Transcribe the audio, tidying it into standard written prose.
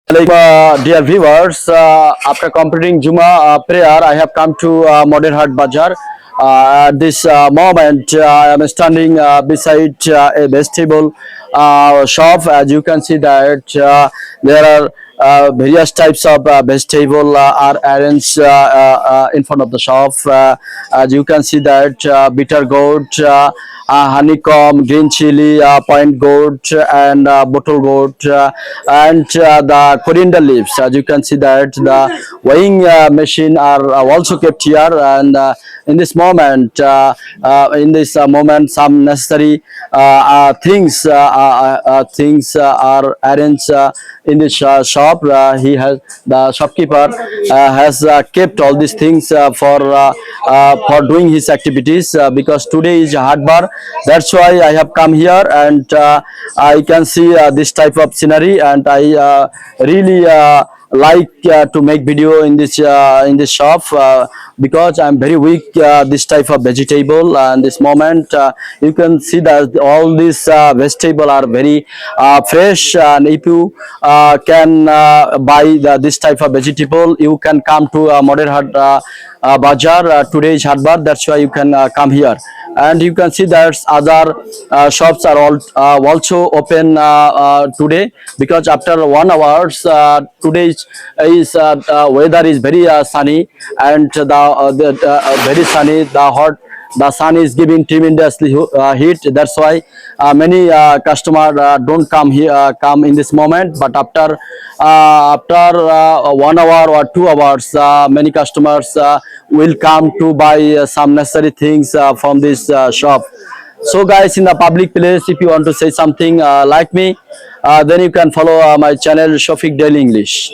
Dear viewers, after completing Juma prayer, I have come to Modern Heart Bazaar. At this moment, I am standing beside a vegetable shop. As you can see that there are various types of vegetable are arranged in front of the shop. As you can see that bitter gourd, honeycomb, green chili, point gourd, and bottle gourd, and the coriander leaves. As you can see that the weighing machine are also kept here, and in this moment, some necessary things are arranged in this shop. The shopkeeper has kept all these things for doing his activities because today is hard bar. That's why I have come here, and I can see this type of scenery, and I really like to make video in this shop because I'm very weak this type of vegetable. And this moment you can see that all these vegetable are very fresh, and if you can buy this type of vegetable, you can come to Modern Heart Bazaar. Today is Hard Bar, that's why you can come here. And you can see that other shops are all also open today, because after 1 hour today is weather is very sunny, and very sunny, the sun is giving tremendously heat. That's why many customer don't come here come in this moment. But after 1 hour or 2 hours, many customers will come to buy some necessary things from this shop. So guys, in the public place, if you want to say something like me, then you can follow my channel Shafiq Daily English.